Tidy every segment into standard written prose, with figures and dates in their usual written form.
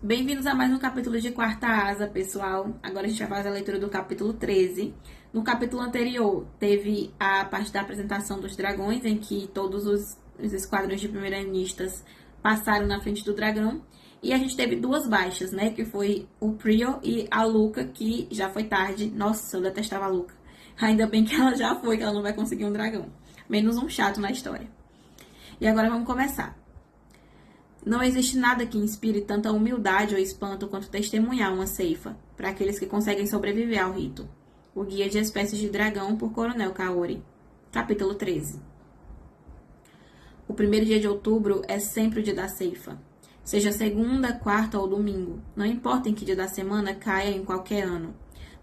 Bem-vindos a mais um capítulo de Quarta Asa, pessoal. Agora a gente vai fazer a leitura do capítulo 13. No capítulo anterior, teve a parte da apresentação dos dragões, em que todos os esquadrões de primeiristas passaram na frente do dragão. E a gente teve duas baixas, né? Que foi o Prior e a Luca, que já foi tarde. Nossa, eu detestava a Luca. Ainda bem que ela já foi, que ela não vai conseguir um dragão. Menos um chato na história. E agora vamos começar. Não existe nada que inspire tanta humildade ou espanto quanto testemunhar uma ceifa, para aqueles que conseguem sobreviver ao rito. O Guia de Espécies de Dragão, por Coronel Kaori. Capítulo 13. O primeiro dia de outubro é sempre o dia da ceifa. Seja segunda, quarta ou domingo, não importa em que dia da semana caia em qualquer ano.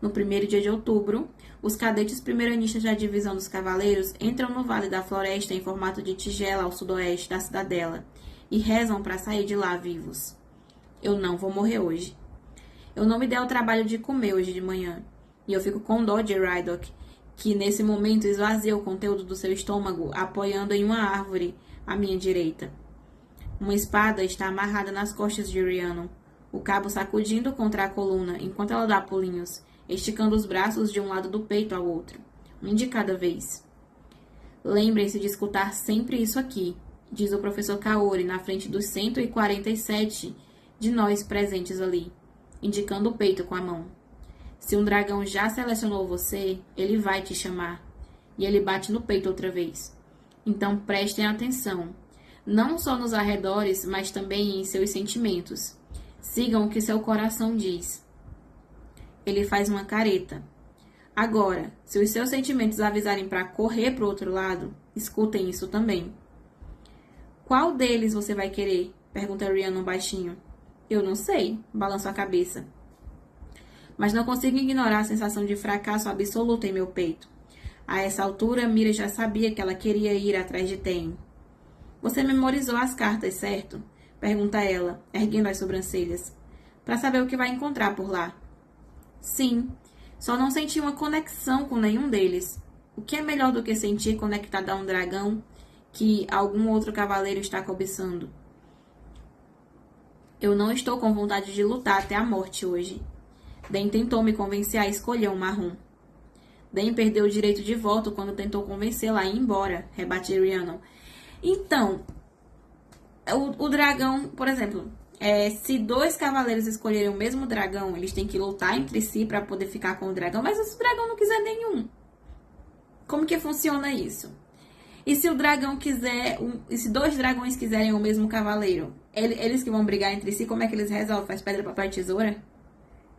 No primeiro dia de outubro, os cadetes primeiranistas da divisão dos cavaleiros entram no Vale da Floresta em formato de tigela ao sudoeste da cidadela, e rezam para sair de lá vivos. Eu não vou morrer hoje. Eu não me dei ao trabalho de comer hoje de manhã, e eu fico com dó de Rydok, que nesse momento esvazia o conteúdo do seu estômago, apoiando em uma árvore à minha direita. Uma espada está amarrada nas costas de Rhiannon, o cabo sacudindo contra a coluna enquanto ela dá pulinhos, esticando os braços de um lado do peito ao outro, um de cada vez. Lembrem-se de escutar sempre isso aqui, diz o professor Kaori na frente dos 147 de nós presentes ali, indicando o peito com a mão. Se um dragão já selecionou você, ele vai te chamar. E ele bate no peito outra vez. Então prestem atenção, não só nos arredores, mas também em seus sentimentos. Sigam o que seu coração diz. Ele faz uma careta. Agora, se os seus sentimentos avisarem para correr para o outro lado, escutem isso também. Qual deles você vai querer? Pergunta Rhiannon baixinho. Eu não sei, balanço a cabeça. Mas não consigo ignorar a sensação de fracasso absoluto em meu peito. A essa altura, Mira já sabia que ela queria ir atrás de Tem. Você memorizou as cartas, certo? Pergunta ela, erguendo as sobrancelhas. Para saber o que vai encontrar por lá. Sim, só não senti uma conexão com nenhum deles. O que é melhor do que sentir conectado a um dragão que algum outro cavaleiro está cobiçando? Eu não estou com vontade de lutar até a morte hoje. Den tentou me convencer a escolher um marrom. Den perdeu o direito de voto quando tentou convencê-la a ir embora, rebate Rhiannon. Então, o dragão, por exemplo, se dois cavaleiros escolherem o mesmo dragão, eles têm que lutar entre si para poder ficar com o dragão, mas se o dragão não quiser nenhum, como que funciona isso? E se o dragão quiser, e se dois dragões quiserem o mesmo cavaleiro, eles que vão brigar entre si, como é que eles resolvem? Faz pedra, papel e tesoura?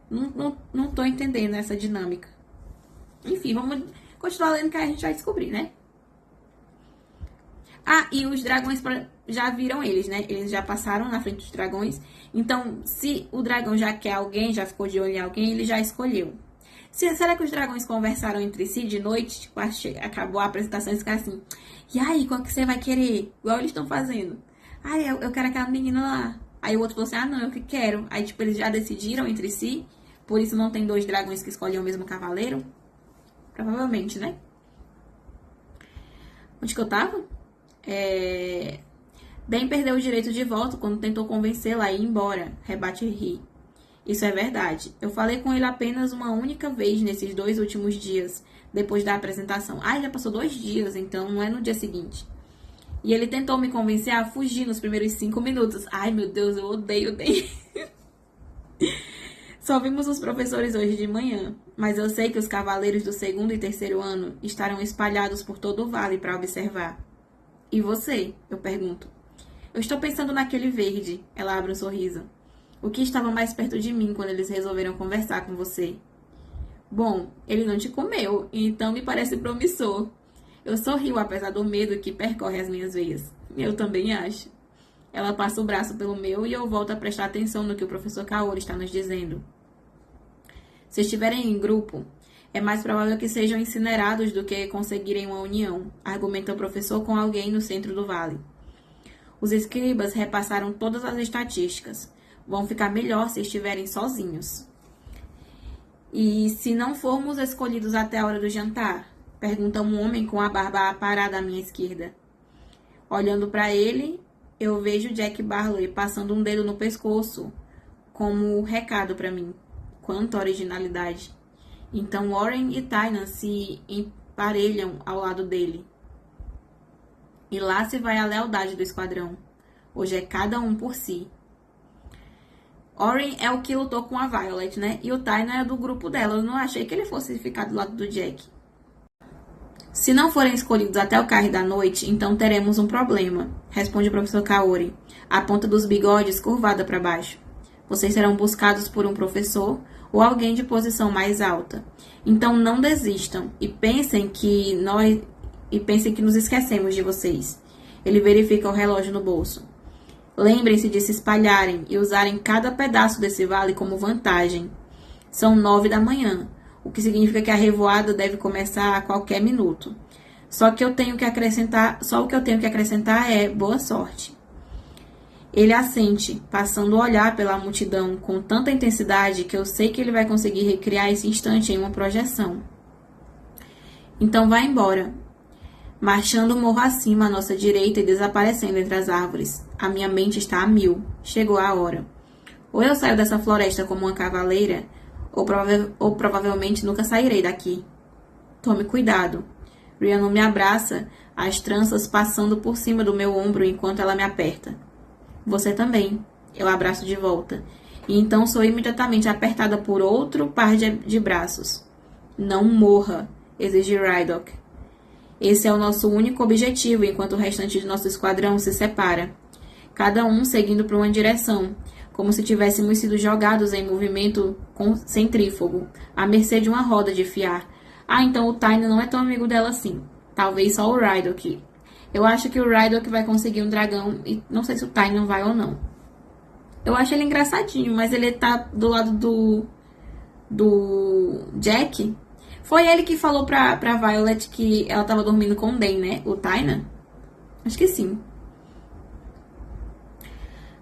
Não tô entendendo essa dinâmica. Enfim, vamos continuar lendo que a gente vai descobrir, né? Ah, e os dragões já viram eles, né? Eles já passaram na frente dos dragões. Então, se o dragão já quer alguém, já ficou de olho em alguém, ele já escolheu. Será que os dragões conversaram entre si de noite? Tipo, acabou a apresentação e ficaram assim. E aí, qual que você vai querer? Igual eles estão fazendo. Ah, eu quero aquela menina lá. Aí o outro falou assim, ah, não, eu que quero. Aí, tipo, eles já decidiram entre si. Por isso não tem dois dragões que escolhem o mesmo cavaleiro? Provavelmente, né? Onde que eu tava? Ben perdeu o direito de voto quando tentou convencê-la a ir embora, rebate Ri. Isso é verdade. Eu falei com ele apenas uma única vez nesses 2 últimos dias, depois da apresentação. Ah, já passou 2 dias, então não é no dia seguinte. E ele tentou me convencer a fugir nos primeiros 5 minutos. Ai, meu Deus, eu odeio. Só vimos os professores hoje de manhã, mas eu sei que os cavaleiros do 2º e 3º ano estarão espalhados por todo o vale para observar. E você? Eu pergunto. Eu estou pensando naquele verde. Ela abre um sorriso. O que estava mais perto de mim quando eles resolveram conversar com você? Bom, ele não te comeu, então me parece promissor. Eu sorrio apesar do medo que percorre as minhas veias. Eu também acho. Ela passa o braço pelo meu e eu volto a prestar atenção no que o professor Kaori está nos dizendo. Se estiverem em grupo, é mais provável que sejam incinerados do que conseguirem uma união, argumenta o professor com alguém no centro do vale. Os escribas repassaram todas as estatísticas. Vão ficar melhor se estiverem sozinhos. E se não formos escolhidos até a hora do jantar? Pergunta um homem com a barba aparada à minha esquerda. Olhando para ele, eu vejo Jack Barley passando um dedo no pescoço, como recado para mim. Quanta originalidade. Então Warren e Tynan se emparelham ao lado dele. E lá se vai a lealdade do esquadrão. Hoje é cada um por si. Warren é o que lutou com a Violet, né? E o Tynan é do grupo dela. Eu não achei que ele fosse ficar do lado do Jack. Se não forem escolhidos até o cair da noite, então teremos um problema, responde o professor Kaori, a ponta dos bigodes curvada para baixo. Vocês serão buscados por um professor ou alguém de posição mais alta. Então não desistam e pensem que nos esquecemos de vocês. Ele verifica o relógio no bolso. Lembrem-se de se espalharem e usarem cada pedaço desse vale como vantagem. São 9 da manhã, o que significa que a revoada deve começar a qualquer minuto. Só o que eu tenho que acrescentar é boa sorte. Ele assente, passando o olhar pela multidão com tanta intensidade que eu sei que ele vai conseguir recriar esse instante em uma projeção. Então vá embora, marchando o morro acima à nossa direita e desaparecendo entre as árvores. A minha mente está a mil. Chegou a hora. Ou eu saio dessa floresta como uma cavaleira, ou provavelmente nunca sairei daqui. Tome cuidado. Rhiannon me abraça, as tranças passando por cima do meu ombro enquanto ela me aperta. Você também. Eu abraço de volta. E então sou imediatamente apertada por outro par de braços. Não morra, exige Rydok. Esse é o nosso único objetivo enquanto o restante de nosso esquadrão se separa. Cada um seguindo para uma direção, como se tivéssemos sido jogados em movimento centrífugo, à mercê de uma roda de fiar. Ah, então o Tynan não é tão amigo dela assim. Talvez só o Rydok. Eu acho que o Rydok vai conseguir um dragão e não sei se o Tynan vai ou não. Eu acho ele engraçadinho, mas ele tá do lado do Jack. Foi ele que falou pra Violet que ela tava dormindo com o Dan, né? O Tynan? Acho que sim.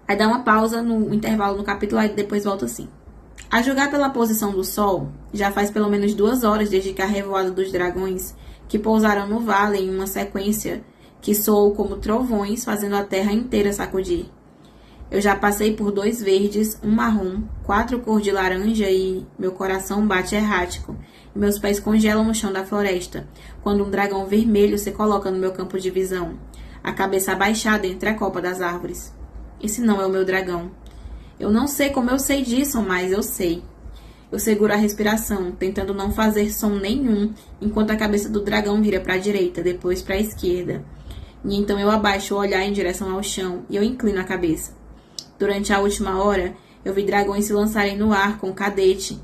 Aí dá uma pausa no intervalo no capítulo e depois volta assim. A julgar pela posição do sol, já faz pelo menos 2 horas desde que a revoada dos dragões, que pousaram no vale em uma sequência que soou como trovões, fazendo a terra inteira sacudir. Eu já passei por 2 verdes, um marrom, 4 cor de laranja e meu coração bate errático. E meus pés congelam no chão da floresta, quando um dragão vermelho se coloca no meu campo de visão, a cabeça abaixada entre a copa das árvores. Esse não é o meu dragão. Eu não sei como eu sei disso, mas eu sei. Eu seguro a respiração, tentando não fazer som nenhum, enquanto a cabeça do dragão vira para a direita, depois para a esquerda. E então eu abaixo o olhar em direção ao chão e eu inclino a cabeça. Durante a última hora, eu vi dragões se lançarem no ar com cadete,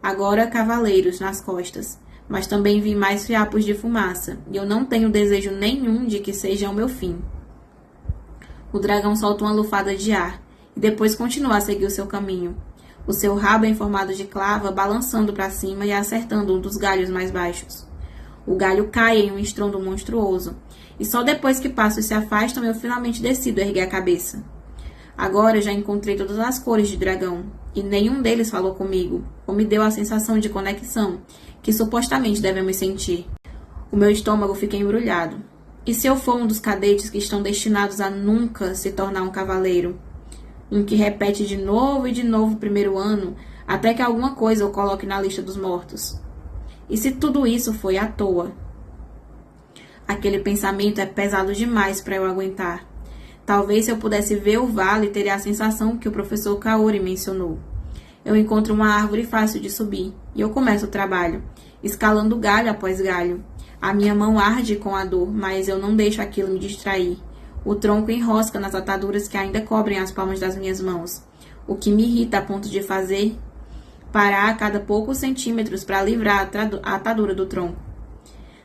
agora cavaleiros nas costas, mas também vi mais fiapos de fumaça, e eu não tenho desejo nenhum de que seja o meu fim. O dragão solta uma lufada de ar, e depois continua a seguir o seu caminho. O seu rabo em formato de clava balançando para cima e acertando um dos galhos mais baixos. O galho cai em um estrondo monstruoso, e só depois que passos se afastam eu finalmente decido erguer a cabeça. Agora eu já encontrei todas as cores de dragão, e nenhum deles falou comigo, ou me deu a sensação de conexão que supostamente devemos sentir. O meu estômago fica embrulhado. E se eu for um dos cadetes que estão destinados a nunca se tornar um cavaleiro? Um que repete de novo e de novo o primeiro ano, até que alguma coisa o coloque na lista dos mortos? E se tudo isso foi à toa? Aquele pensamento é pesado demais para eu aguentar. Talvez se eu pudesse ver o vale, teria a sensação que o professor Kaori mencionou. Eu encontro uma árvore fácil de subir, e eu começo o trabalho, escalando galho após galho. A minha mão arde com a dor, mas eu não deixo aquilo me distrair. O tronco enrosca nas ataduras que ainda cobrem as palmas das minhas mãos, o que me irrita a ponto de fazer parar a cada poucos centímetros para livrar a atadura do tronco.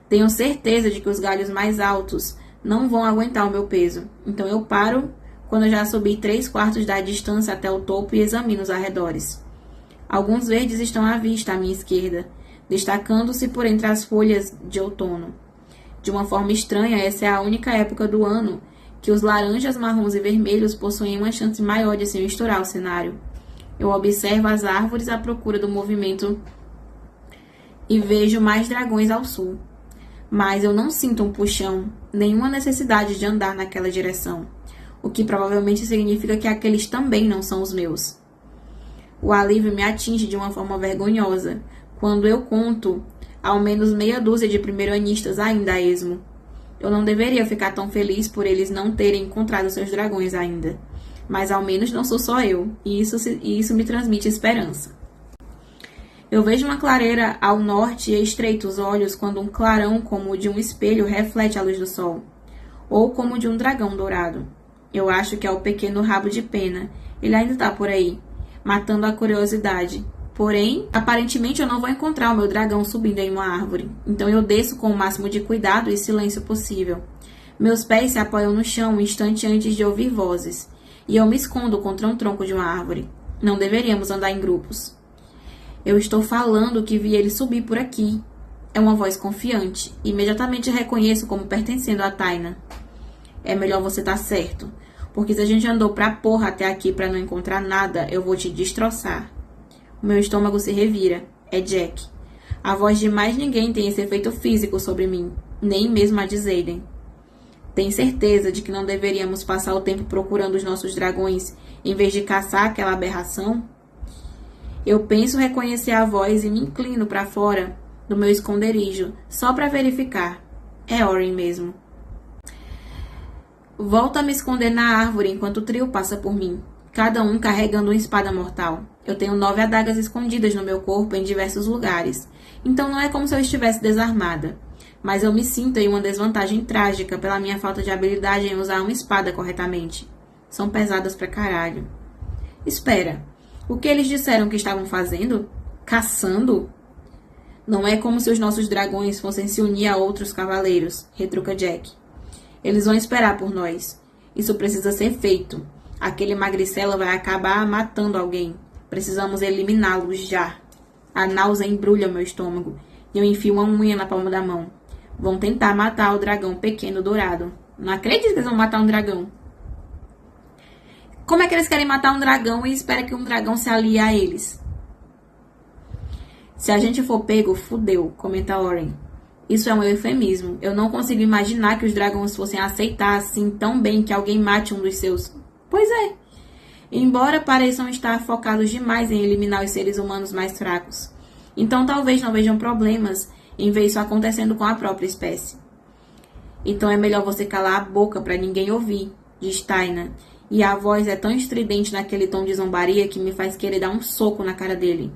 Tenho certeza de que os galhos mais altos não vão aguentar o meu peso, então eu paro quando eu já subi 3/4 da distância até o topo e examino os arredores. Alguns verdes estão à vista à minha esquerda, destacando-se por entre as folhas de outono. De uma forma estranha, essa é a única época do ano que os laranjas, marrons e vermelhos possuem uma chance maior de se misturar ao cenário. Eu observo as árvores à procura do movimento e vejo mais dragões ao sul. Mas eu não sinto um puxão, nenhuma necessidade de andar naquela direção, o que provavelmente significa que aqueles também não são os meus. O alívio me atinge de uma forma vergonhosa, quando eu conto ao menos meia dúzia de primeiro-anistas ainda a esmo. Eu não deveria ficar tão feliz por eles não terem encontrado seus dragões ainda. Mas ao menos não sou só eu, e isso me transmite esperança. Eu vejo uma clareira ao norte e estreito os olhos quando um clarão como o de um espelho reflete a luz do sol, ou como o de um dragão dourado. Eu acho que é o pequeno rabo de pena. Ele ainda está por aí, matando a curiosidade. Porém, aparentemente eu não vou encontrar o meu dragão subindo em uma árvore. Então eu desço com o máximo de cuidado e silêncio possível. Meus pés se apoiam no chão um instante antes de ouvir vozes. E eu me escondo contra um tronco de uma árvore. Não deveríamos andar em grupos. Eu estou falando que vi ele subir por aqui. É uma voz confiante. Imediatamente reconheço como pertencendo a Taina. É melhor você estar certo. Porque se a gente andou pra porra até aqui pra não encontrar nada, eu vou te destroçar. O meu estômago se revira. É Jack. A voz de mais ninguém tem esse efeito físico sobre mim. Nem mesmo a de Xaden. Tem certeza de que não deveríamos passar o tempo procurando os nossos dragões em vez de caçar aquela aberração? Eu penso reconhecer a voz e me inclino para fora do meu esconderijo, só para verificar. É Oren mesmo. Volto a me esconder na árvore enquanto o trio passa por mim, cada um carregando uma espada mortal. Eu tenho 9 adagas escondidas no meu corpo em diversos lugares, então não é como se eu estivesse desarmada. Mas eu me sinto em uma desvantagem trágica pela minha falta de habilidade em usar uma espada corretamente. São pesadas pra caralho. Espera, o que eles disseram que estavam fazendo? Caçando? Não é como se os nossos dragões fossem se unir a outros cavaleiros, retruca Jack. Eles vão esperar por nós. Isso precisa ser feito. Aquele magricela vai acabar matando alguém. Precisamos eliminá-los já. A náusea embrulha meu estômago e eu enfio uma unha na palma da mão. Vão tentar matar o dragão pequeno dourado. Não acredito que eles vão matar um dragão. Como é que eles querem matar um dragão e esperam que um dragão se alie a eles? Se a gente for pego, fudeu, comenta Oren. Isso é um eufemismo. Eu não consigo imaginar que os dragões fossem aceitar assim tão bem que alguém mate um dos seus. Pois é. Embora pareçam estar focados demais em eliminar os seres humanos mais fracos. Então talvez não vejam problemas em ver isso acontecendo com a própria espécie. Então é melhor você calar a boca para ninguém ouvir, diz Taina. E a voz é tão estridente naquele tom de zombaria que me faz querer dar um soco na cara dele.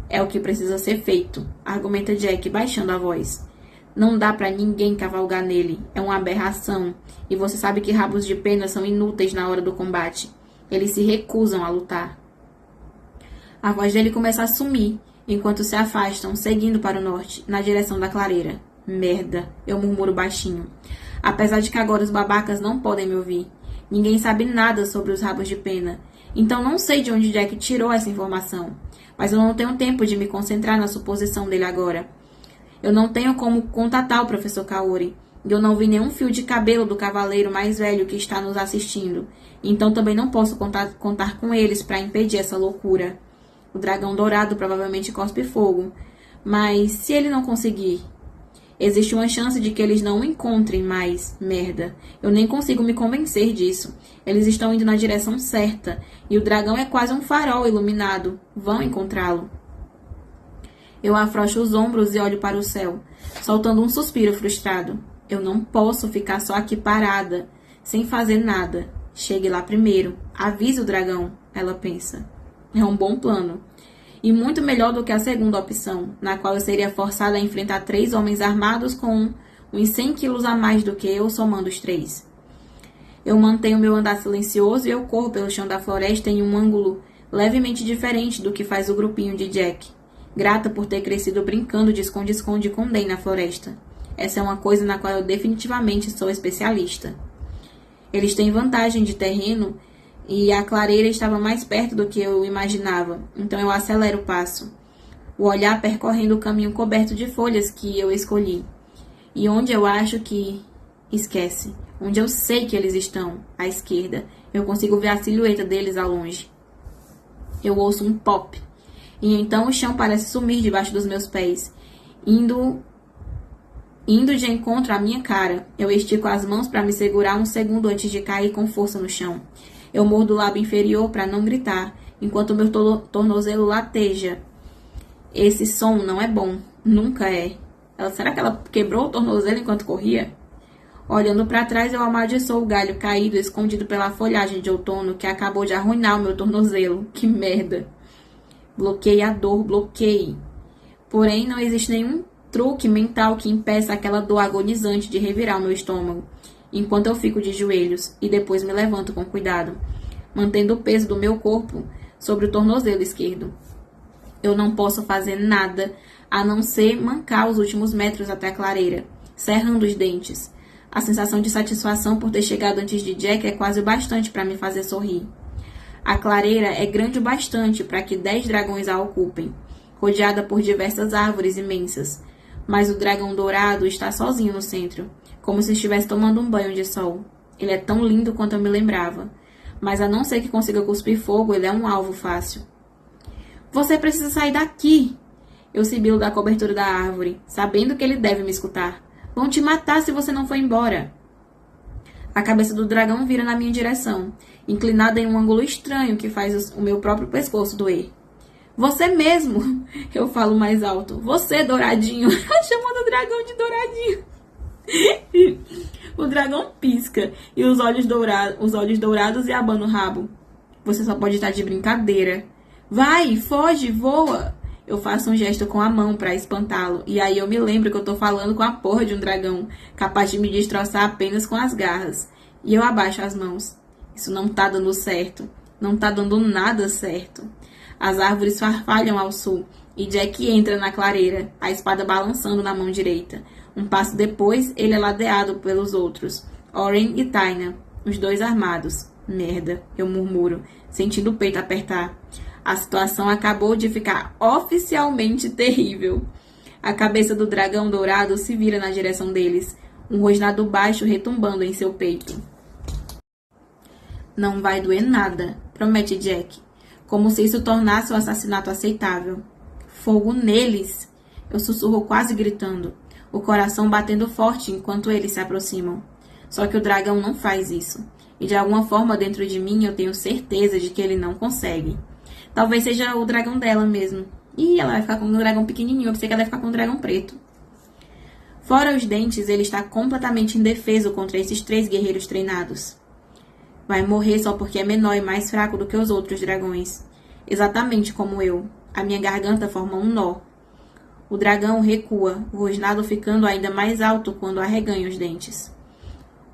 É o que precisa ser feito, argumenta Jack, baixando a voz. Não dá pra ninguém cavalgar nele, é uma aberração. E você sabe que rabos de pena são inúteis na hora do combate. Eles se recusam a lutar. A voz dele começa a sumir, enquanto se afastam, seguindo para o norte, na direção da clareira. Merda, eu murmuro baixinho. Apesar de que agora os babacas não podem me ouvir. Ninguém sabe nada sobre os rabos de pena. Então não sei de onde Jack tirou essa informação. Mas eu não tenho tempo de me concentrar na suposição dele agora. Eu não tenho como contatar o professor Kaori. E eu não vi nenhum fio de cabelo do cavaleiro mais velho que está nos assistindo. Então também não posso contar com eles para impedir essa loucura. O dragão dourado provavelmente cospe fogo. Mas se ele não conseguir, existe uma chance de que eles não o encontrem mais. Merda. Eu nem consigo me convencer disso. Eles estão indo na direção certa. E o dragão é quase um farol iluminado. Vão encontrá-lo. Eu afrouxo os ombros e olho para o céu, soltando um suspiro frustrado. Eu não posso ficar só aqui parada, sem fazer nada. Chegue lá primeiro. Avise o dragão, ela pensa. É um bom plano. E muito melhor do que a segunda opção, na qual eu seria forçada a enfrentar 3 homens armados com uns 100 quilos a mais do que eu, somando os 3. Eu mantenho meu andar silencioso e eu corro pelo chão da floresta em um ângulo levemente diferente do que faz o grupinho de Jack. Grata por ter crescido brincando de esconde-esconde com Den na floresta. Essa é uma coisa na qual eu definitivamente sou especialista. Eles têm vantagem de terreno e a clareira estava mais perto do que eu imaginava, então eu acelero o passo, o olhar percorrendo o caminho coberto de folhas que eu escolhi. E onde eu acho que... Esquece. Onde eu sei que eles estão, à esquerda. Eu consigo ver a silhueta deles ao longe. Eu ouço um pop. E então o chão parece sumir debaixo dos meus pés, indo de encontro à minha cara. Eu estico as mãos para me segurar um segundo antes de cair com força no chão. Eu mordo o lábio inferior para não gritar, enquanto meu tornozelo lateja. Esse som não é bom, nunca é. Será que ela quebrou o tornozelo enquanto corria? Olhando para trás, eu amaldiçoo o galho caído, escondido pela folhagem de outono, que acabou de arruinar o meu tornozelo. Que merda! Bloqueie a dor, bloqueie. Porém, não existe nenhum truque mental que impeça aquela dor agonizante de revirar o meu estômago, enquanto eu fico de joelhos e depois me levanto com cuidado, mantendo o peso do meu corpo sobre o tornozelo esquerdo. Eu não posso fazer nada a não ser mancar os últimos metros até a clareira, cerrando os dentes. A sensação de satisfação por ter chegado antes de Jack é quase o bastante para me fazer sorrir. A clareira é grande o bastante para que 10 dragões a ocupem, rodeada por diversas árvores imensas. Mas o dragão dourado está sozinho no centro, como se estivesse tomando um banho de sol. Ele é tão lindo quanto eu me lembrava. Mas a não ser que consiga cuspir fogo, ele é um alvo fácil. Você precisa sair daqui! Eu sibilo da cobertura da árvore, sabendo que ele deve me escutar. Vão te matar se você não for embora. A cabeça do dragão vira na minha direção, inclinada em um ângulo estranho que faz o meu próprio pescoço doer. Você mesmo! Eu falo mais alto. Você, douradinho! Chamando o dragão de douradinho. O dragão pisca e os olhos dourados e abana o rabo. Você só pode estar de brincadeira. Vai, foge, voa! Eu faço um gesto com a mão para espantá-lo, e aí eu me lembro que eu tô falando com a porra de um dragão, capaz de me destroçar apenas com as garras. E eu abaixo as mãos. Isso não tá dando certo. Não tá dando nada certo. As árvores farfalham ao sul, e Jack entra na clareira, a espada balançando na mão direita. Um passo depois, ele é ladeado pelos outros, Oren e Taina, os dois armados. Merda, eu murmuro, sentindo o peito apertar. A situação acabou de ficar oficialmente terrível. A cabeça do dragão dourado se vira na direção deles, um rosnado baixo retumbando em seu peito. Não vai doer nada, promete Jack, como se isso tornasse o assassinato aceitável. Fogo neles! Eu sussurro quase gritando, o coração batendo forte enquanto eles se aproximam. Só que o dragão não faz isso, e de alguma forma dentro de mim eu tenho certeza de que ele não consegue. Talvez seja o dragão dela mesmo. Ih, ela vai ficar com um dragão pequenininho. Eu pensei que ela ia ficar com um dragão preto. Fora os dentes, ele está completamente indefeso contra esses 3 guerreiros treinados. Vai morrer só porque é menor e mais fraco do que os outros dragões. Exatamente como eu. A minha garganta forma um nó. O dragão recua, o rosnado ficando ainda mais alto quando arreganha os dentes.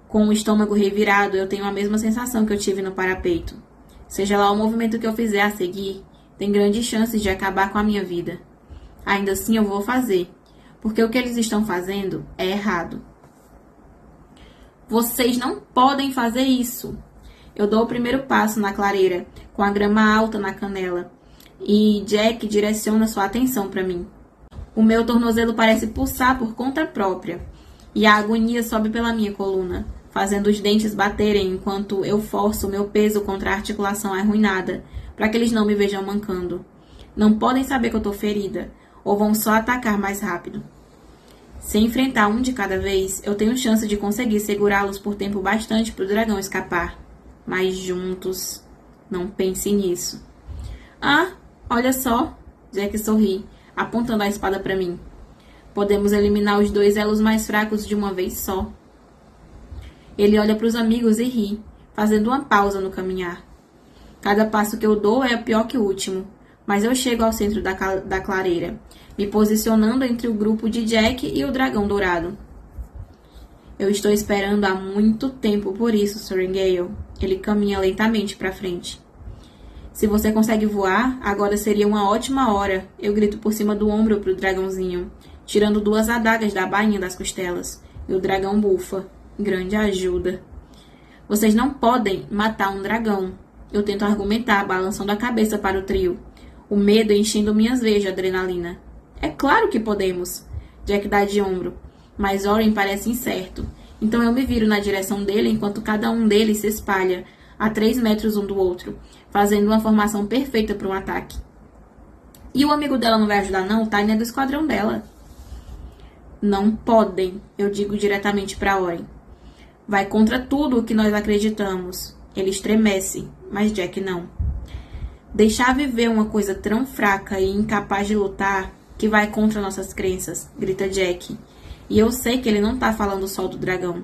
Com o estômago revirado, eu tenho a mesma sensação que eu tive no parapeito. Seja lá o movimento que eu fizer a seguir, tem grandes chances de acabar com a minha vida. Ainda assim eu vou fazer, porque o que eles estão fazendo é errado. Vocês não podem fazer isso. Eu dou o primeiro passo na clareira, com a grama alta na canela, e Jack direciona sua atenção para mim. O meu tornozelo parece pulsar por conta própria, e a agonia sobe pela minha coluna, fazendo os dentes baterem enquanto eu forço o meu peso contra a articulação arruinada, para que eles não me vejam mancando. Não podem saber que eu tô ferida, ou vão só atacar mais rápido. Se enfrentar um de cada vez, eu tenho chance de conseguir segurá-los por tempo bastante para o dragão escapar. Mas juntos, não pense nisso. Ah, olha só, Jack sorri, apontando a espada para mim. Podemos eliminar os 2 elos mais fracos de uma vez só. Ele olha para os amigos e ri, fazendo uma pausa no caminhar. Cada passo que eu dou é pior que o último, mas eu chego ao centro da clareira, me posicionando entre o grupo de Jack e o dragão dourado. Eu estou esperando há muito tempo por isso, Sorengale. Ele caminha lentamente para frente. Se você consegue voar, agora seria uma ótima hora, eu grito por cima do ombro para o dragãozinho, tirando 2 adagas da bainha das costelas, e o dragão bufa. Grande ajuda. Vocês não podem matar um dragão. Eu tento argumentar, balançando a cabeça para o trio. O medo enchendo minhas veias de adrenalina. É claro que podemos. Jack dá de ombro. Mas Oren parece incerto. Então eu me viro na direção dele enquanto cada um deles se espalha, a 3 metros um do outro, fazendo uma formação perfeita para um ataque. E o amigo dela não vai ajudar não? O Taina é do esquadrão dela. Não podem, eu digo diretamente para Oren. Vai contra tudo o que nós acreditamos. Ele estremece, mas Jack não. Deixar viver uma coisa tão fraca e incapaz de lutar que vai contra nossas crenças, grita Jack. E eu sei que ele não tá falando só do dragão.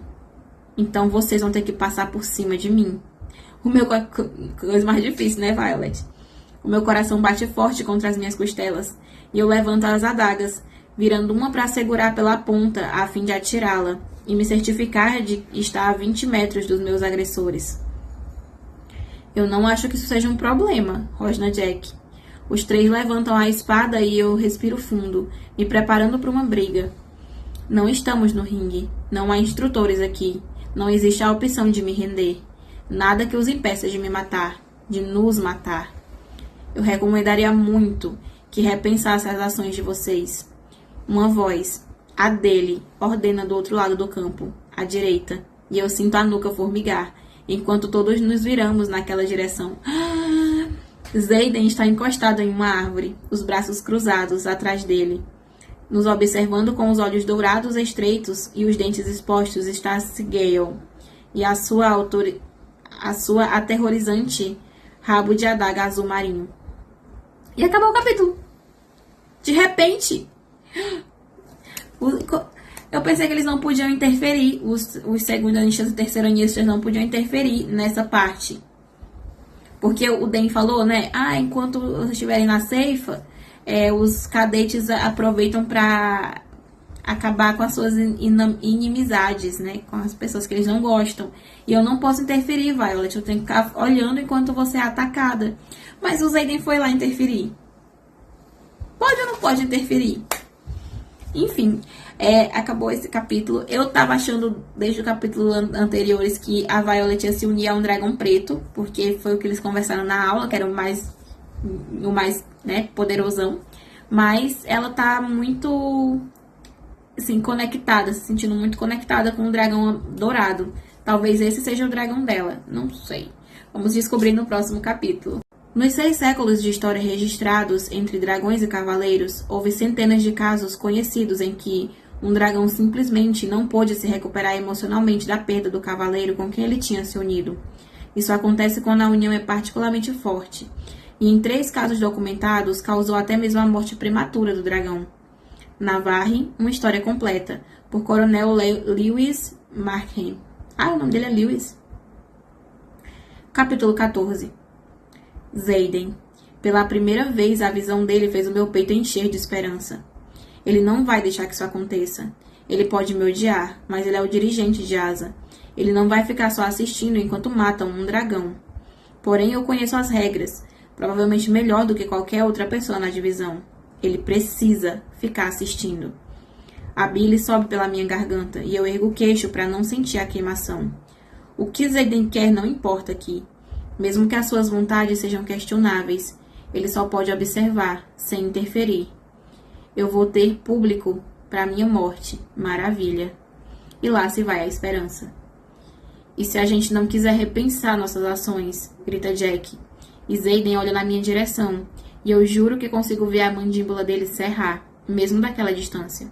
Então vocês vão ter que passar por cima de mim. O meu coisa mais difícil, né, Violet? O meu coração bate forte contra as minhas costelas e eu levanto as adagas, virando uma para segurar pela ponta a fim de atirá-la e me certificar de estar a 20 metros dos meus agressores. Eu não acho que isso seja um problema, rosna Jack. Os três levantam a espada e eu respiro fundo, me preparando para uma briga. Não estamos no ringue. Não há instrutores aqui. Não existe a opção de me render. Nada que os impeça de me matar, de nos matar. Eu recomendaria muito que repensasse as ações de vocês. Uma voz, a dele, ordena do outro lado do campo, à direita, e eu sinto a nuca formigar, enquanto todos nos viramos naquela direção. Xaden está encostado em uma árvore, os braços cruzados atrás dele. Nos observando com os olhos dourados estreitos e os dentes expostos está Gale, e a sua aterrorizante rabo de adaga azul marinho. E acabou o capítulo. De repente, eu pensei que eles não podiam interferir, os segundanistas e terceiranistas não podiam interferir nessa parte. Porque o Den falou, né? Enquanto estiverem na ceifa, os cadetes aproveitam para acabar com as suas inimizades, né? Com as pessoas que eles não gostam. E eu não posso interferir, Violet. Eu tenho que ficar olhando enquanto você é atacada. Mas o Xaden foi lá interferir. Pode ou não pode interferir? Enfim, acabou esse capítulo. Eu tava achando, desde o capítulo anteriores, que a Violet ia se unir a um dragão preto, porque foi o que eles conversaram na aula, que era o mais né, poderosão. Mas ela tá muito, assim, conectada, se sentindo muito conectada com o dragão dourado. Talvez esse seja o dragão dela, não sei. Vamos descobrir no próximo capítulo. Nos 6 séculos de história registrados entre dragões e cavaleiros, houve centenas de casos conhecidos em que um dragão simplesmente não pôde se recuperar emocionalmente da perda do cavaleiro com quem ele tinha se unido. Isso acontece quando a união é particularmente forte, e em 3 casos documentados causou até mesmo a morte prematura do dragão. Navarre, uma história completa, por Coronel Lewis Markham. O nome dele é Lewis. Capítulo 14. Xaden. Pela primeira vez, a visão dele fez o meu peito encher de esperança. Ele não vai deixar que isso aconteça. Ele pode me odiar, mas ele é o dirigente de Asa. Ele não vai ficar só assistindo enquanto matam um dragão. Porém, eu conheço as regras, provavelmente melhor do que qualquer outra pessoa na divisão. Ele precisa ficar assistindo. A bile sobe pela minha garganta e eu ergo o queixo para não sentir a queimação. O que Xaden quer não importa aqui. Mesmo que as suas vontades sejam questionáveis, ele só pode observar, sem interferir. Eu vou ter público para minha morte. Maravilha. E lá se vai a esperança. E se a gente não quiser repensar nossas ações? Grita Jack. E Xaden olha na minha direção, e eu juro que consigo ver a mandíbula dele cerrar, mesmo daquela distância.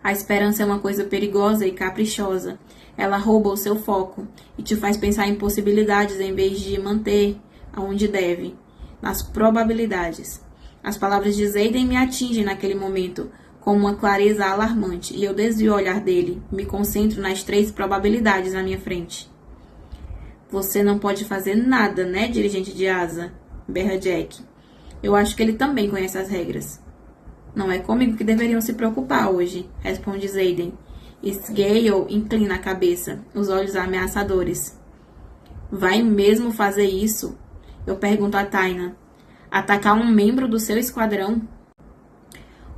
A esperança é uma coisa perigosa e caprichosa. Ela rouba o seu foco e te faz pensar em possibilidades em vez de manter aonde deve, nas probabilidades. As palavras de Xaden me atingem naquele momento com uma clareza alarmante e eu desvio o olhar dele, me concentro nas 3 probabilidades na minha frente. Você não pode fazer nada, né, dirigente de Asa? Berra Jack. Eu acho que ele também conhece as regras. Não é comigo que deveriam se preocupar hoje, responde Xaden. Gale inclina a cabeça, os olhos ameaçadores. Vai mesmo fazer isso? Eu pergunto a Taina. Atacar um membro do seu esquadrão?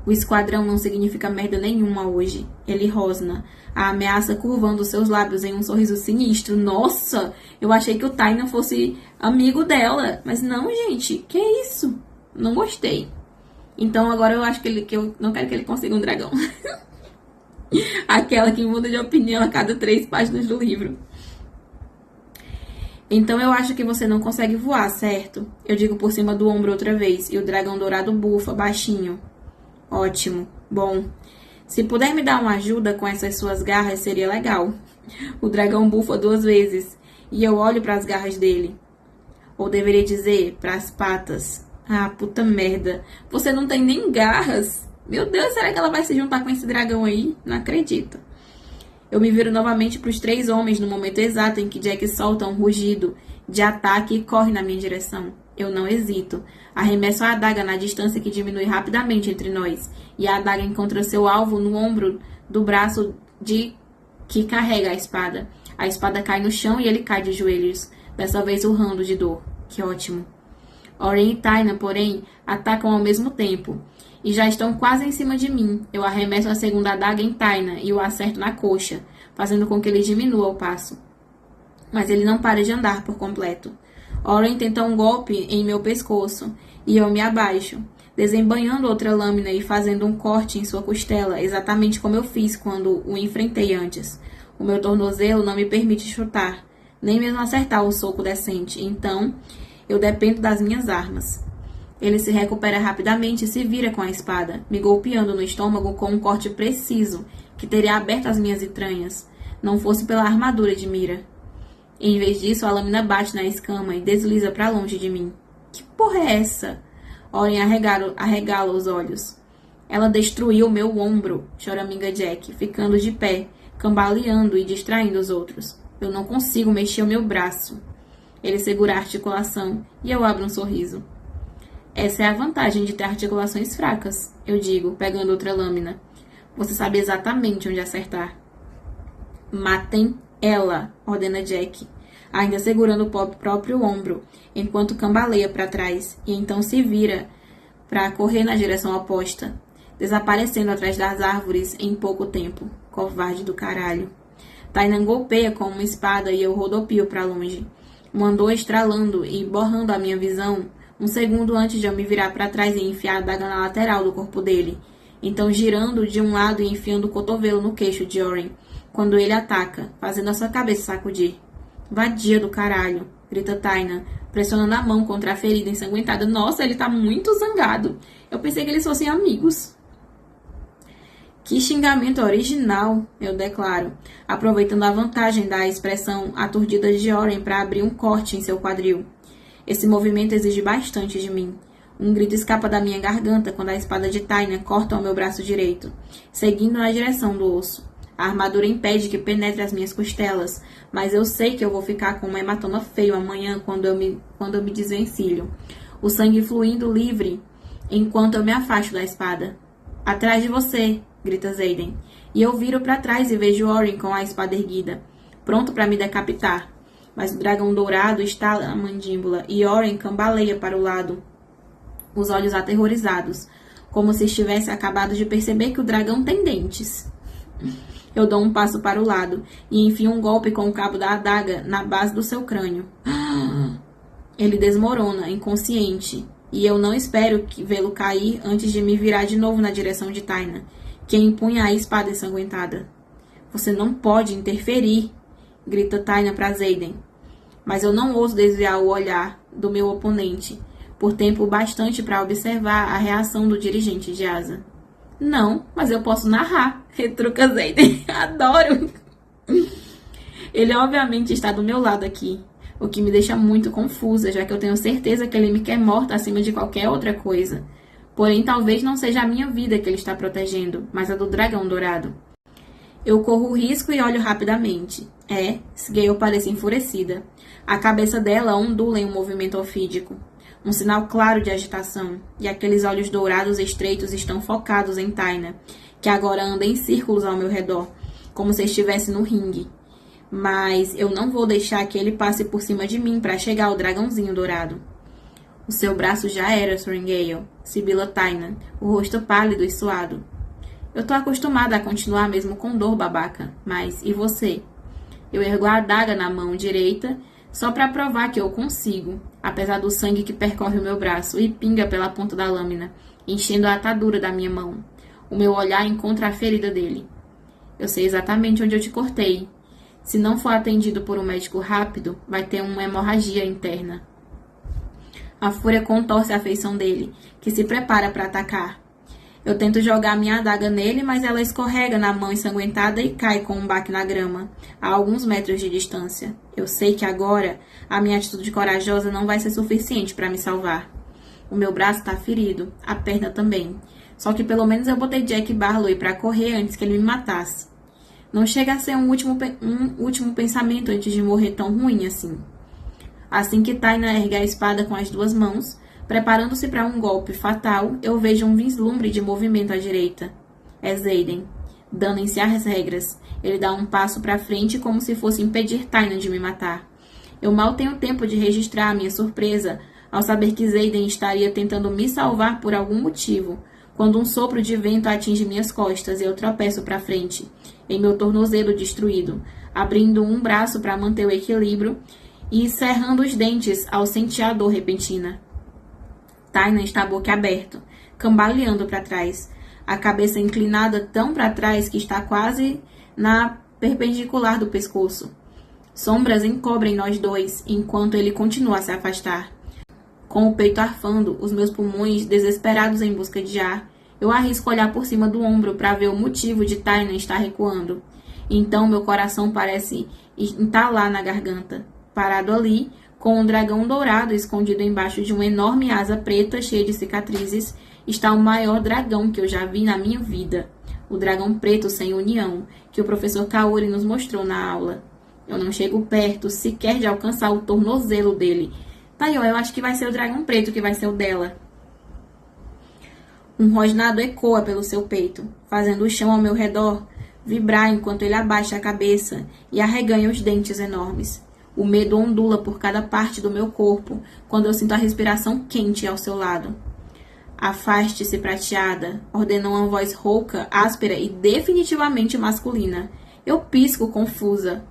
O esquadrão não significa merda nenhuma hoje. Ele rosna, a ameaça curvando seus lábios em um sorriso sinistro. Nossa, eu achei que o Taina fosse amigo dela. Mas não, gente, que isso? Não gostei. Então agora eu acho que eu não quero que ele consiga um dragão. Aquela que muda de opinião a cada 3 páginas do livro. Então eu acho que você não consegue voar, certo? Eu digo por cima do ombro outra vez, e o dragão dourado bufa, baixinho. Ótimo. Bom, se puder me dar uma ajuda com essas suas garras, seria legal. O dragão bufa 2 vezes, e eu olho para as garras dele. Ou deveria dizer, para as patas. Ah, puta merda. Você não tem nem garras. Meu Deus, será que ela vai se juntar com esse dragão aí? Não acredito. Eu me viro novamente para os 3 homens no momento exato em que Jack solta um rugido de ataque e corre na minha direção. Eu não hesito. Arremesso a adaga na distância que diminui rapidamente entre nós, e a adaga encontra seu alvo no ombro do braço de que carrega a espada. A espada cai no chão e ele cai de joelhos, dessa vez urrando de dor. Que ótimo. Oren e Taina, porém, atacam ao mesmo tempo, e já estão quase em cima de mim. Eu arremesso a segunda adaga em Taina e o acerto na coxa, fazendo com que ele diminua o passo. Mas ele não para de andar por completo. Oren tenta um golpe em meu pescoço, e eu me abaixo, desembanhando outra lâmina e fazendo um corte em sua costela, exatamente como eu fiz quando o enfrentei antes. O meu tornozelo não me permite chutar, nem mesmo acertar o soco decente, então eu dependo das minhas armas. Ele se recupera rapidamente e se vira com a espada, me golpeando no estômago com um corte preciso que teria aberto as minhas entranhas, não fosse pela armadura de Mira. Em vez disso, a lâmina bate na escama e desliza para longe de mim. Que porra é essa? Oren arregala os olhos. Ela destruiu meu ombro, choraminga Jack, ficando de pé, cambaleando e distraindo os outros. Eu não consigo mexer o meu braço. Ele segura a articulação e eu abro um sorriso. Essa é a vantagem de ter articulações fracas, eu digo, pegando outra lâmina. Você sabe exatamente onde acertar. Matem ela, ordena Jack, ainda segurando o próprio ombro, enquanto cambaleia para trás, e então se vira para correr na direção oposta, desaparecendo atrás das árvores em pouco tempo. Covarde do caralho. Tainan golpeia com uma espada e eu rodopio para longe. Mandou estralando e borrando a minha visão, um segundo antes de eu me virar para trás e enfiar a adaga na lateral do corpo dele. Então girando de um lado e enfiando o cotovelo no queixo de Oren, quando ele ataca, fazendo a sua cabeça sacudir. Vadia do caralho, grita Taina, pressionando a mão contra a ferida ensanguentada. Nossa, ele tá muito zangado. Eu pensei que eles fossem amigos. Que xingamento original, eu declaro, aproveitando a vantagem da expressão aturdida de Oren para abrir um corte em seu quadril. Esse movimento exige bastante de mim. Um grito escapa da minha garganta quando a espada de Taina corta o meu braço direito, seguindo na direção do osso. A armadura impede que penetre as minhas costelas, mas eu sei que eu vou ficar com um hematoma feio amanhã quando eu me desvencilho. O sangue fluindo livre enquanto eu me afasto da espada. Atrás de você, grita Xaden. E eu viro para trás e vejo Oren com a espada erguida, pronto para me decapitar. Mas o dragão dourado estala na mandíbula e Oren cambaleia para o lado, os olhos aterrorizados, como se estivesse acabado de perceber que o dragão tem dentes. Eu dou um passo para o lado e enfio um golpe com o cabo da adaga na base do seu crânio. Ele desmorona, inconsciente, e eu não espero vê-lo cair antes de me virar de novo na direção de Taina, que empunha a espada ensanguentada. Você não pode interferir, grita Taina para Xaden. Mas eu não ouso desviar o olhar do meu oponente, por tempo bastante para observar a reação do dirigente de asa. Não, mas eu posso narrar, retruca Xaden. Adoro! Ele obviamente está do meu lado aqui, o que me deixa muito confusa, já que eu tenho certeza que ele me quer morta acima de qualquer outra coisa. Porém, talvez não seja a minha vida que ele está protegendo, mas a do dragão dourado. Eu corro o risco e olho rapidamente. Sgayle parece enfurecida. A cabeça dela ondula em um movimento ofídico. Um sinal claro de agitação, e aqueles olhos dourados estreitos estão focados em Taina, que agora anda em círculos ao meu redor, como se estivesse no ringue. Mas eu não vou deixar que ele passe por cima de mim para chegar ao dragãozinho dourado. O seu braço já era, Sorengale, sibila Taina, o rosto pálido e suado. Eu tô acostumada a continuar mesmo com dor, babaca, mas e você? Eu ergo a adaga na mão direita, só para provar que eu consigo, apesar do sangue que percorre o meu braço e pinga pela ponta da lâmina, enchendo a atadura da minha mão. O meu olhar encontra a ferida dele. Eu sei exatamente onde eu te cortei. Se não for atendido por um médico rápido, vai ter uma hemorragia interna. A fúria contorce a feição dele, que se prepara para atacar. Eu tento jogar minha adaga nele, mas ela escorrega na mão ensanguentada e cai com um baque na grama, a alguns metros de distância. Eu sei que agora a minha atitude corajosa não vai ser suficiente para me salvar. O meu braço está ferido, a perna também. Só que pelo menos eu botei Jack Barlow para correr antes que ele me matasse. Não chega a ser um último pensamento antes de morrer tão ruim assim. Assim que Taina ergue a espada com as duas mãos, preparando-se para um golpe fatal, eu vejo um vislumbre de movimento à direita. É Xaden. Danem-se as regras. Ele dá um passo para frente como se fosse impedir Taina de me matar. Eu mal tenho tempo de registrar a minha surpresa ao saber que Xaden estaria tentando me salvar por algum motivo, quando um sopro de vento atinge minhas costas e eu tropeço para frente, em meu tornozelo destruído, abrindo um braço para manter o equilíbrio e cerrando os dentes ao sentir a dor repentina. Taina está boquiaberto, cambaleando para trás, a cabeça inclinada tão para trás que está quase na perpendicular do pescoço. Sombras encobrem nós dois, enquanto ele continua a se afastar. Com o peito arfando, os meus pulmões desesperados em busca de ar, eu arrisco olhar por cima do ombro para ver o motivo de Taina estar recuando. Então meu coração parece entalar na garganta. Parado ali, com um dragão dourado escondido embaixo de uma enorme asa preta cheia de cicatrizes, está o maior dragão que eu já vi na minha vida. O dragão preto sem união, que o professor Kaori nos mostrou na aula. Eu não chego perto sequer de alcançar o tornozelo dele. Tayo, eu acho que vai ser o dragão preto que vai ser o dela. Um rosnado ecoa pelo seu peito, fazendo o chão ao meu redor vibrar enquanto ele abaixa a cabeça e arreganha os dentes enormes. O medo ondula por cada parte do meu corpo quando eu sinto a respiração quente ao seu lado. Afaste-se, prateada, ordenou uma voz rouca, áspera e definitivamente masculina. Eu pisco, confusa.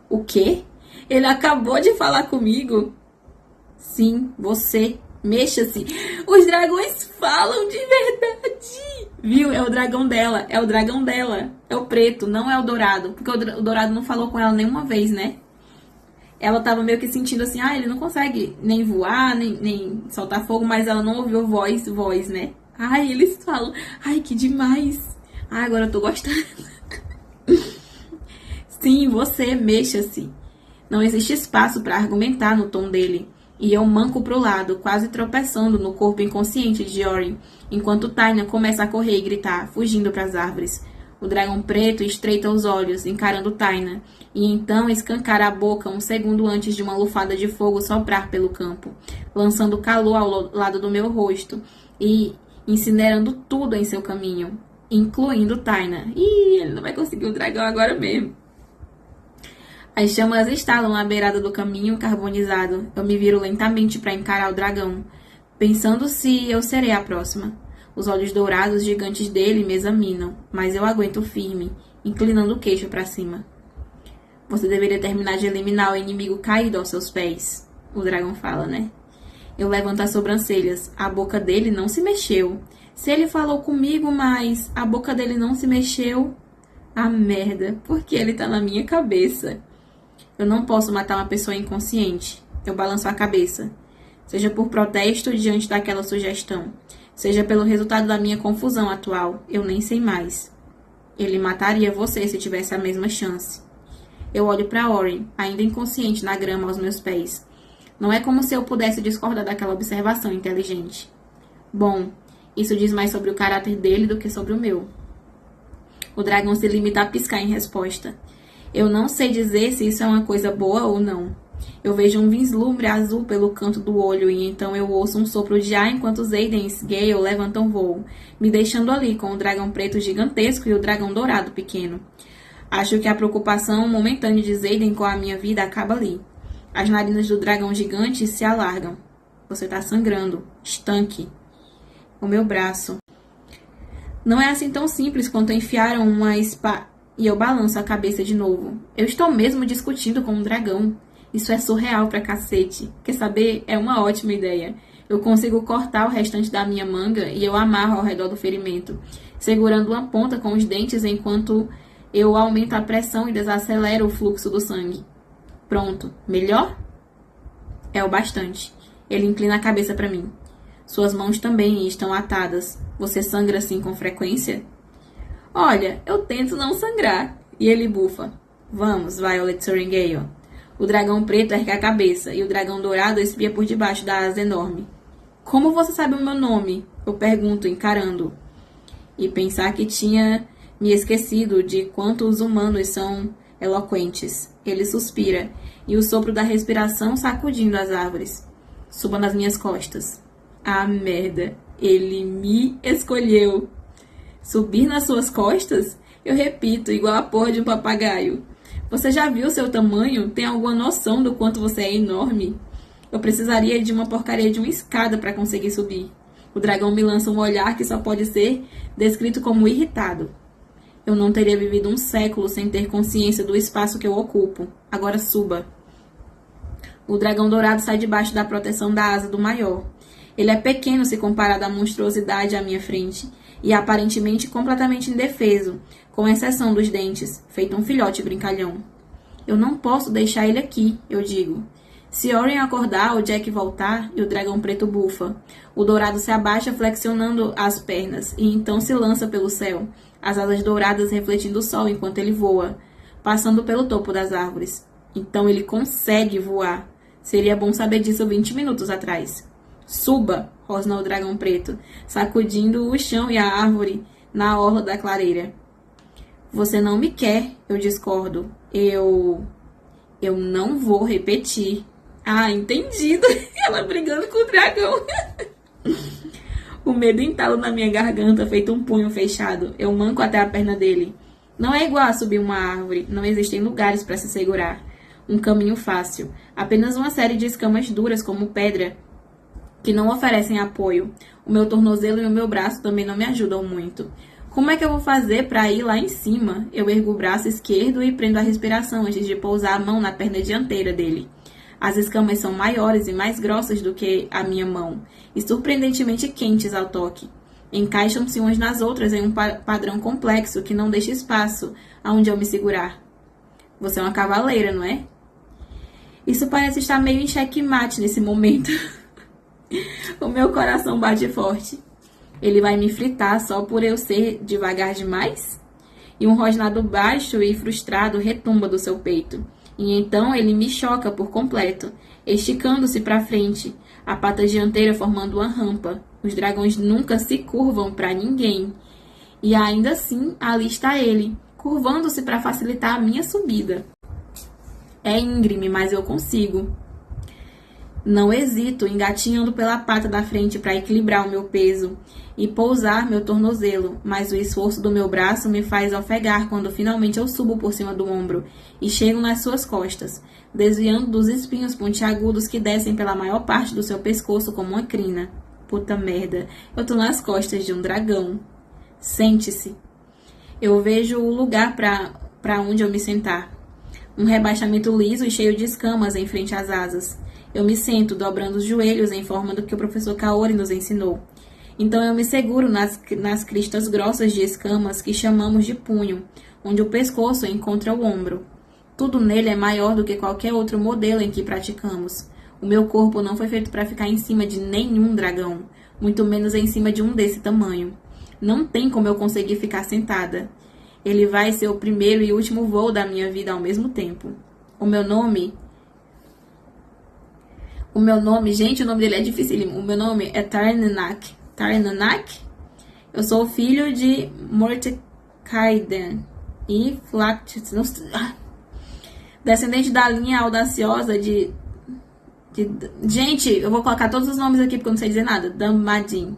O quê? Ele acabou de falar comigo? Sim, você. Mexa-se. Os dragões falam de verdade. Viu? É o dragão dela. É o dragão dela. É o preto, não é o dourado. Porque o dourado não falou com ela nenhuma vez, né? Ela tava meio que sentindo assim, ele não consegue nem voar, nem soltar fogo, mas ela não ouviu voz, né? Eles falam, que demais. Agora eu tô gostando. Sim, você, mexa-se. Não existe espaço para argumentar no tom dele. E eu manco pro lado, quase tropeçando no corpo inconsciente de Orin, enquanto Taina começa a correr e gritar, fugindo para as árvores. O dragão preto estreita os olhos, encarando Taina, e então escancara a boca um segundo antes de uma lufada de fogo soprar pelo campo, lançando calor ao lado do meu rosto e incinerando tudo em seu caminho, incluindo Taina. Ele não vai conseguir o dragão agora mesmo. As chamas estalam à beirada do caminho carbonizado. Eu me viro lentamente para encarar o dragão, pensando se eu serei a próxima. Os olhos dourados gigantes dele me examinam, mas eu aguento firme, inclinando o queixo para cima. Você deveria terminar de eliminar o inimigo caído aos seus pés, o dragão fala, né? Eu levanto as sobrancelhas. A boca dele não se mexeu. Se ele falou comigo, mas a boca dele não se mexeu... merda, porque ele tá na minha cabeça. Eu não posso matar uma pessoa inconsciente. Eu balanço a cabeça. Seja por protesto diante daquela sugestão, seja pelo resultado da minha confusão atual, eu nem sei mais. Ele mataria você se tivesse a mesma chance. Eu olho para Orin, ainda inconsciente na grama aos meus pés. Não é como se eu pudesse discordar daquela observação inteligente. Bom, isso diz mais sobre o caráter dele do que sobre o meu. O dragão se limita a piscar em resposta. Eu não sei dizer se isso é uma coisa boa ou não. Eu vejo um vislumbre azul pelo canto do olho e então eu ouço um sopro de ar enquanto Xaden e Gale levantam voo, me deixando ali com o dragão preto gigantesco e o dragão dourado pequeno. Acho que a preocupação momentânea de Xaden com a minha vida acaba ali. As narinas do dragão gigante se alargam. Você tá sangrando. Estanque. O meu braço. Não é assim tão simples quanto enfiaram uma espada... E eu balanço a cabeça de novo. Eu estou mesmo discutindo com um dragão. Isso é surreal pra cacete. Quer saber? É uma ótima ideia. Eu consigo cortar o restante da minha manga e eu amarro ao redor do ferimento, segurando uma ponta com os dentes enquanto eu aumento a pressão e desacelero o fluxo do sangue. Pronto. Melhor? É o bastante. Ele inclina a cabeça para mim. Suas mãos também estão atadas. Você sangra assim com frequência? Olha, eu tento não sangrar. E ele bufa. Vamos, Violet Sorrengail. O dragão preto ergue a cabeça e o dragão dourado espia por debaixo da asa enorme. Como você sabe o meu nome? Eu pergunto, encarando. E pensar que tinha me esquecido de quanto os humanos são eloquentes. Ele suspira, e o sopro da respiração sacudindo as árvores. Suba nas minhas costas. Ah, merda. Ele me escolheu. Subir nas suas costas? Eu repito, igual a porra de um papagaio. Você já viu seu tamanho? Tem alguma noção do quanto você é enorme? Eu precisaria de uma porcaria de uma escada para conseguir subir. O dragão me lança um olhar que só pode ser descrito como irritado. Eu não teria vivido um século sem ter consciência do espaço que eu ocupo. Agora suba. O dragão dourado sai debaixo da proteção da asa do maior. Ele é pequeno se comparado à monstruosidade à minha frente, e aparentemente completamente indefeso, com exceção dos dentes, feito um filhote brincalhão. Eu não posso deixar ele aqui, eu digo. Se Oren acordar ou Jack voltar, e o dragão preto bufa. O dourado se abaixa flexionando as pernas, e então se lança pelo céu, as asas douradas refletindo o sol enquanto ele voa, passando pelo topo das árvores. Então ele consegue voar. Seria bom saber disso 20 minutos atrás. Suba, rosna o dragão preto, sacudindo o chão e a árvore na orla da clareira. Você não me quer, eu discordo. Eu não vou repetir. Ah, entendido. Ela brigando com o dragão. O medo entala na minha garganta, feito um punho fechado. Eu manco até a perna dele. Não é igual a subir uma árvore. Não existem lugares para se segurar. Um caminho fácil. Apenas uma série de escamas duras como pedra que não oferecem apoio. O meu tornozelo e o meu braço também não me ajudam muito. Como é que eu vou fazer para ir lá em cima? Eu ergo o braço esquerdo e prendo a respiração antes de pousar a mão na perna dianteira dele. As escamas são maiores e mais grossas do que a minha mão, e surpreendentemente quentes ao toque. Encaixam-se umas nas outras em um padrão complexo que não deixa espaço aonde eu me segurar. Você é uma cavaleira, não é? Isso parece estar meio em xeque-mate nesse momento. O meu coração bate forte. Ele vai me fritar só por eu ser devagar demais? E um rosnado baixo e frustrado retumba do seu peito. E então ele me choca por completo, esticando-se para frente, a pata dianteira formando uma rampa. Os dragões nunca se curvam para ninguém. E ainda assim, ali está ele, curvando-se para facilitar a minha subida. É íngreme, mas eu consigo. Não hesito, engatinhando pela pata da frente para equilibrar o meu peso e pousar meu tornozelo, mas o esforço do meu braço me faz ofegar quando finalmente eu subo por cima do ombro e chego nas suas costas, desviando dos espinhos pontiagudos que descem pela maior parte do seu pescoço como uma crina. Puta merda, eu tô nas costas de um dragão. Sente-se. Eu vejo o lugar para onde eu me sentar. Um rebaixamento liso e cheio de escamas em frente às asas. Eu me sento, dobrando os joelhos em forma do que o professor Kaori nos ensinou. Então eu me seguro nas cristas grossas de escamas que chamamos de punho, onde o pescoço encontra o ombro. Tudo nele é maior do que qualquer outro modelo em que praticamos. O meu corpo não foi feito para ficar em cima de nenhum dragão, muito menos em cima de um desse tamanho. Não tem como eu conseguir ficar sentada. Ele vai ser o primeiro e último voo da minha vida ao mesmo tempo. O meu nome, gente, o nome dele é dificílimo. O meu nome é Tarnanak. Tarnanak? Eu sou filho de Mortekaiden e Flactus, descendente da linha audaciosa de... Gente, eu vou colocar todos os nomes aqui porque eu não sei dizer nada. Damadin.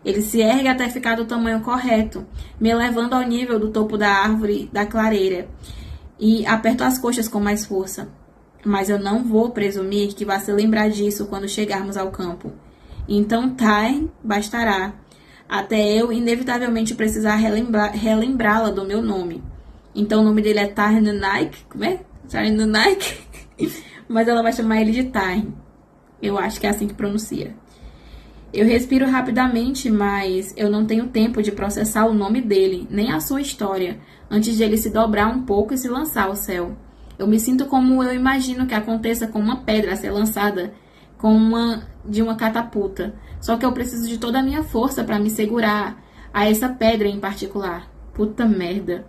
Ele se ergue até ficar do tamanho correto, me elevando ao nível do topo da árvore da clareira, e aperto as coxas com mais força. Mas eu não vou presumir que vá se lembrar disso quando chegarmos ao campo. Então Tarn bastará, até eu inevitavelmente precisar relembrá-la do meu nome. Então o nome dele é Tarnanak, como é? Tarnanak? Mas ela vai chamar ele de Tarn. Eu acho que é assim que pronuncia. Eu respiro rapidamente, mas eu não tenho tempo de processar o nome dele, nem a sua história, antes de ele se dobrar um pouco e se lançar ao céu. Eu me sinto como eu imagino que aconteça com uma pedra a ser lançada de uma catapulta. Só que eu preciso de toda a minha força para me segurar a essa pedra em particular. Puta merda.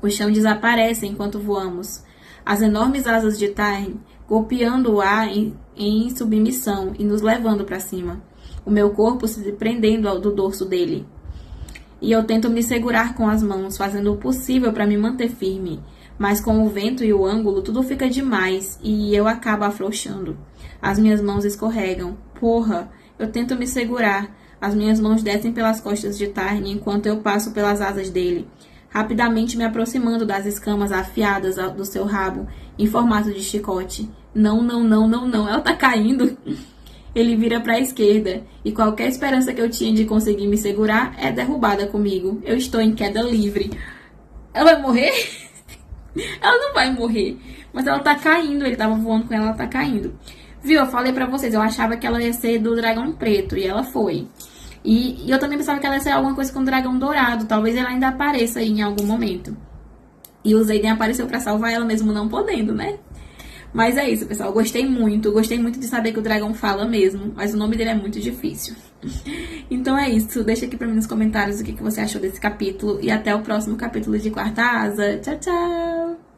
O chão desaparece enquanto voamos. As enormes asas de Tarn golpeando o ar em submissão e nos levando para cima. O meu corpo se prendendo do dorso dele. E eu tento me segurar com as mãos, fazendo o possível para me manter firme. Mas com o vento e o ângulo, tudo fica demais e eu acabo afrouxando. As minhas mãos escorregam. Porra, eu tento me segurar. As minhas mãos descem pelas costas de Tarn enquanto eu passo pelas asas dele, rapidamente me aproximando das escamas afiadas do seu rabo, em formato de chicote. Não, não, não, não, não, ela tá caindo. Ele vira para a esquerda e qualquer esperança que eu tinha de conseguir me segurar é derrubada comigo. Eu estou em queda livre. Ela vai morrer? Ela não vai morrer, mas ela tá caindo. Ele tava voando com ela, ela tá caindo. Viu? Eu falei pra vocês, eu achava que ela ia ser do dragão preto e ela foi. E eu também pensava que ela ia ser alguma coisa com o dragão dourado. Talvez ela ainda apareça aí em algum momento. E o Xaden apareceu pra salvar ela mesmo não podendo, né? Mas é isso, pessoal. Gostei muito de saber que o dragão fala mesmo. Mas o nome dele é muito difícil. Então é isso. Deixa aqui pra mim nos comentários o que você achou desse capítulo. E até o próximo capítulo de Quarta Asa. Tchau, tchau!